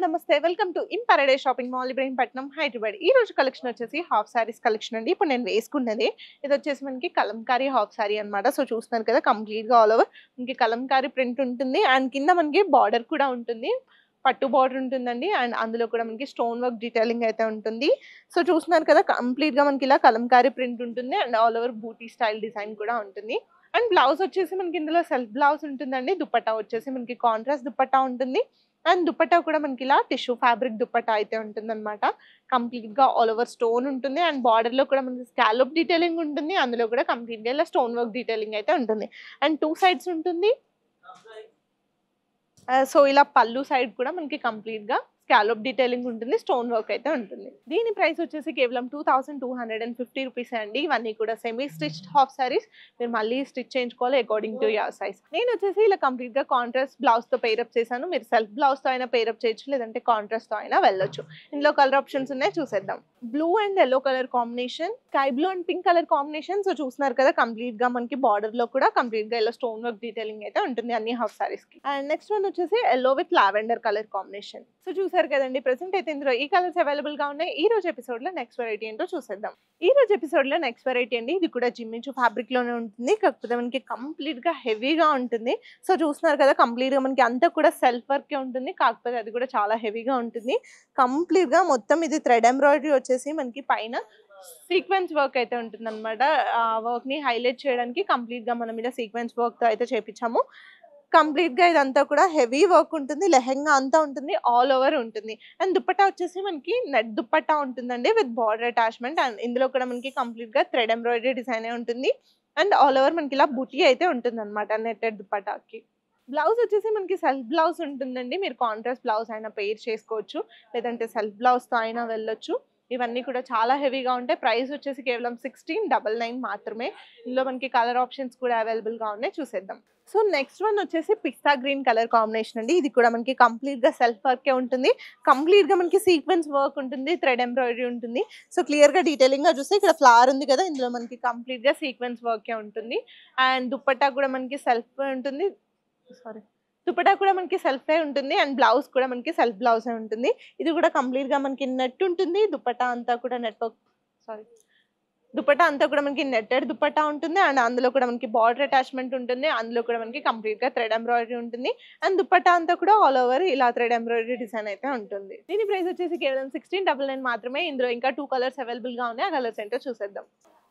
నమస్తే. Welcome to in Paradise shopping mall Ibrahimpatnam Hyderabad. ఈ రోజు కలెక్షన్ వచ్చేసి హాఫ్ సారీస్ కలెక్షన్ అండి. ఇప్పుడు నేను వేసుకున్నది ఇది వచ్చేసి మనకి కలంకారీ హాఫ్ సారీ అన్నమాట. సో చూస్తున్నారు కదా కంప్లీట్‌గా ఆల్ ఓవర్ మనకి కలంకారీ ప్రింట్ ఉంటుంది అండ్ కింద మనకి బార్డర్ కూడా ఉంటుంది. పట్టు బార్డర్ ఉంటుందండి అండ్ అందులో కూడా మనకి స్టోన్ వర్క్ డీటెయిలింగ్ అయితే ఉంటుంది. సో చూస్తున్నారు కదా కంప్లీట్‌గా మనకి ఇలా కలంకారీ ప్రింట్ ఉంటుంది and all over buti style design కూడా ఉంటుంది. అండ్ బ్లౌజ్ వచ్చేసి మనకి ఇందులో సెల్ఫ్ బ్లౌజ్ ఉంటుందండి. దుపట్టా వచ్చేసి మనకి కాంట్రాస్ట్ దుపట్టా ఉంటుంది. అండ్ దుపట్టా కూడా మనకి ఇలా టిష్యూ ఫ్యాబ్రిక్ దుపట్టా అయితే ఉంటుందన్నమాట. కంప్లీట్‌గా ఆల్ ఓవర్ స్టోన్ ఉంటుంది అండ్ బార్డర్‌లో కూడా మనకి స్కాలప్ డీటెయిలింగ్ ఉంటుంది. అందులో కూడా కంప్లీట్‌గా ఇలా స్టోన్ వర్క్ డీటెయిలింగ్ అయితే ఉంటుంది. అండ్ 2 సైడ్స్ ఉంటుంది. సో ఇలా పళ్ళు సైడ్ కూడా మనకి కంప్లీట్‌గా స్కాలప్ డీటెయిలింగ్ ఉంటుంది. స్టోన్ వర్క్ అయితే ఉంటుంది. దీని ప్రైస్ వచ్చేసి కేవలం 2250 రూపీసే అండి. ఇవన్నీ కూడా సెమీ స్టిచ్డ్ హాఫ్ సారీస్. మీరు మళ్ళీ స్టిచ్ చేయించుకోవాలి అకార్డింగ్ టు యువర్ సైజ్. నేను వచ్చేసి ఇలా కంప్లీట్‌గా కాంట్రాస్ట్ బ్లౌజ్‌తో పెయిరప్ చేశాను. మీరు సెల్ఫ్ బ్లౌజ్‌తో అయినా పెయిరప్ చేయొచ్చు, లేదంటే కాంట్రాస్ట్‌తో అయినా వెళ్ళొచ్చు. ఇందులో కలర్ ఆప్షన్స్ ఉన్నాయి, చూసేద్దాం. Blue and yellow colour combination, sky blue and pink colour combination. So చూస్తున్నారు కదా కంప్లీట్‌గా మనకి బార్డర్‌లో కూడా కంప్లీట్‌గా ఇలా స్టోన్ వర్క్ డీటెయిలింగ్ అయితే ఉంటుంది అన్ని హాఫ్ సారీస్‌కి. అండ్ నెక్స్ట్ వన్ వచ్చేసి yellow with lavender colour combination. So చూసారు కదండి ప్రెసెంట్ అయితే ఇందులో ఈ కలర్స్ అవైలబుల్ గా ఉన్నాయి. ఈ రోజు ఎపిసోడ్ లో నెక్స్ట్ వెరైటీ ఏంటో చూసేద్దాం. ఈ రోజు ఎపిసోడ్ లో నెక్స్ట్ వెరైటీ అండి. ఇది కూడా జిమ్మిచు ఫ్యాబ్రిక్ లోనే ఉంటుంది, కాకపోతే మనకి కంప్లీట్ గా హెవీగా ఉంటుంది. సో చూస్తున్నారు కదా కంప్లీట్ గా మనకి అంతా కూడా సెల్ఫ్ వర్క్ ఉంటుంది, కాకపోతే అది కూడా చాలా హెవీగా ఉంటుంది. కంప్లీట్ గా మొత్తం ఇది థ్రెడ్ ఎంబ్రాయిడరీ వచ్చేసి మనకి పైన సీక్వెన్స్ వర్క్ అయితే ఉంటుంది అనమాట. ఆ వర్క్ ని హైలైట్ చేయడానికి కంప్లీట్ గా మనం ఇలా సీక్వెన్స్ వర్క్ తో అయితే చేపించాము. కంప్లీట్ గా ఇదంతా కూడా హెవీ వర్క్ ఉంటుంది. లెహెంగా అంతా ఉంటుంది, ఆల్ ఓవర్ ఉంటుంది. అండ్ దుపట్టా వచ్చేసి మనకి నెట్ దుపట్టా ఉంటుందండి విత్ బార్డర్ అటాచ్మెంట్. అండ్ ఇందులో కూడా మనకి కంప్లీట్ గా థ్రెడ్ ఎంబ్రాయిడరీ డిజైన్ ఉంటుంది. అండ్ ఆల్ ఓవర్ మనకి ఇలా బుటీ అయితే ఉంటుంది అనమాట నెట్టెడ్ దుపట్టాకి. బ్లౌజ్ వచ్చేసి మనకి సెల్ఫ్ బ్లౌజ్ ఉంటుందండి. మీరు కాంట్రాస్ట్ బ్లౌజ్ అయినా పెయిర్ చేసుకోవచ్చు, లేదంటే సెల్ఫ్ బ్లౌజ్ తో అయినా వెళ్ళొచ్చు. ఇవన్నీ కూడా చాలా హెవీగా ఉంటాయి. ప్రైస్ వచ్చేసి కేవలం 1699 మాత్రమే. ఇందులో మనకి కలర్ ఆప్షన్స్ కూడా అవైలబుల్ గా ఉన్నాయి, చూసేద్దాం. సో నెక్స్ట్ వన్ వచ్చేసి పిస్తా గ్రీన్ కలర్ కాంబినేషన్ అండి. ఇది కూడా మనకి కంప్లీట్ గా సెల్ఫ్ వర్కే ఉంటుంది. కంప్లీట్ గా మనకి సీక్వెన్స్ వర్క్ ఉంటుంది, థ్రెడ్ ఎంబ్రాయిడరీ ఉంటుంది. సో క్లియర్ గా డీటెయిలింగ్ గా చూస్తే ఇక్కడ ఫ్లవర్ ఉంది కదా, ఇందులో మనకి కంప్లీట్ గా సీక్వెన్స్ వర్కే ఉంటుంది. అండ్ దుపట్టా కూడా మనకి సెల్ఫ్ ఉంటుంది. సారీ, దుపట్టా కూడా మనకి సెల్ఫే ఉంటుంది అండ్ బ్లౌజ్ కూడా మనకి సెల్ఫ్ బ్లౌజే ఉంటుంది. ఇది కూడా కంప్లీట్ గా మనకి నెట్ ఉంటుంది. దుపట్టా అంతా కూడా నెట్ వర్క్, సారీ, దుపట్టా అంతా కూడా మనకి నెట్టెడ్ దుపట్టా ఉంటుంది అండ్ అందులో కూడా మనకి బార్డర్ అటాచ్మెంట్ ఉంటుంది. అందులో కూడా మనకి కంప్లీట్ గా థ్రెడ్ ఎంబ్రాయిడరీ ఉంటుంది. అండ్ దుపట్టా అంతా కూడా ఆల్ ఓవర్ ఇలా థ్రెడ్ ఎంబ్రాయిడరీ డిజైన్ అయితే ఉంటుంది. దీని ప్రైస్ వచ్చేసి కేవలం 1699 మాత్రమే. ఇందులో ఇంకా 2 కలర్స్ అవైలబుల్ గా ఉన్నాయి. ఆ కలర్స్ ఏంటో చూసేద్దాం.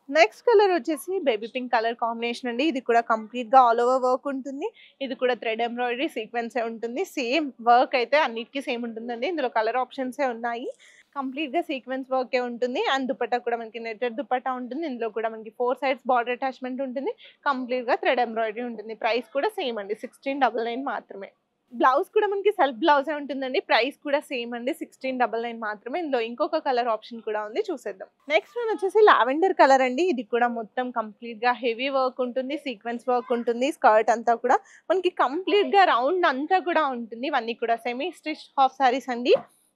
నెక్స్ట్ కలర్ వచ్చేసి బేబీ పింక్ కలర్ కాంబినేషన్ అండి. ఇది కూడా కంప్లీట్ గా ఆల్ ఓవర్ వర్క్ ఉంటుంది. ఇది కూడా థ్రెడ్ ఎంబ్రాయిడరీ సీక్వెన్స్ ఉంటుంది. సేమ్ వర్క్ అయితే అన్నిటికీ సేమ్ ఉంటుందండి. ఇందులో కలర్ ఆప్షన్స్ ఉన్నాయి. కంప్లీట్ గా సీక్వెన్స్ వర్కే ఉంటుంది అండ్ దుపట్టా కూడా మనకి నెట్టెడ్ దుపట్టా ఉంటుంది. ఇందులో కూడా మనకి 4 సైడ్స్ బార్డర్ అటాచ్మెంట్ ఉంటుంది. కంప్లీట్ గా థ్రెడ్ ఎంబ్రాయిడరీ ఉంటుంది. ప్రైస్ కూడా సేమ్ అండి, 1699 మాత్రమే. బ్లౌజ్ కూడా మనకి సెల్ఫ్ బ్లౌజే ఉంటుందండి. ప్రైస్ కూడా సేమ్ అండి, 1699 మాత్రమే. ఇందులో ఇంకొక కలర్ ఆప్షన్ కూడా ఉంది, చూసేద్దాం. నెక్స్ట్ వన్ వచ్చేసి లావెండర్ కలర్ అండి. ఇది కూడా మొత్తం కంప్లీట్ గా హెవీ వర్క్ ఉంటుంది, సీక్వెన్స్ వర్క్ ఉంటుంది. స్కర్ట్ అంతా కూడా మనకి కంప్లీట్ గా రౌండ్ అంతా కూడా ఉంటుంది. ఇవన్నీ కూడా సెమీ స్టిచ్ హాఫ్ సారీస్ అండి.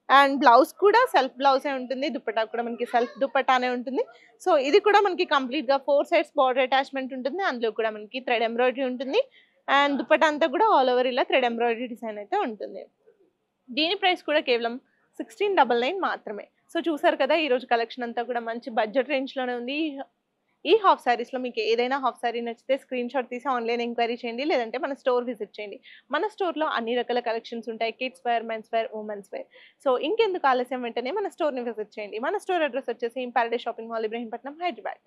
అండ్ బ్లౌజ్ కూడా సెల్ఫ్ బ్లౌజే ఉంటుంది. దుపట్టా కూడా మనకి సెల్ఫ్ దుపట్టానే ఉంటుంది. సో ఇది కూడా మనకి కంప్లీట్ గా 4 సైడ్స్ బార్డర్ అటాచ్మెంట్ ఉంటుంది. అందులో కూడా మనకి థ్రెడ్ ఎంబ్రాయిడరీ ఉంటుంది. అండ్ దుపట్టా అంతా కూడా ఆల్ ఓవర్ ఇలా థ్రెడ్ ఎంబ్రాయిడరీ డిజైన్ అయితే ఉంటుంది. దీని ప్రైస్ కూడా కేవలం 1699 మాత్రమే. సో చూసారు కదా ఈ రోజు కలెక్షన్ అంతా కూడా మంచి బడ్జెట్ రేంజ్ లోనే ఉంది. ఈ హాఫ్ సారీస్ లో మీకు ఏదైనా హాఫ్ సారీ నచ్చితే స్క్రీన్ షాట్ తీసి ఆన్లైన్ ఎంక్వైరీ చేయండి, లేదంటే మన స్టోర్ విజిట్ చేయండి. మన స్టోర్ లో అన్ని రకాల కలెక్షన్స్ ఉంటాయి, kids wear, men's wear, women's wear. So ఇంకెందుకు ఆలస్యం, వెంటనే మన స్టోర్ ని విజిట్ చేయండి. మన స్టోర్ అడ్రస్ వచ్చేసి in Paradise shopping mall Ibrahimpatnam Hyderabad.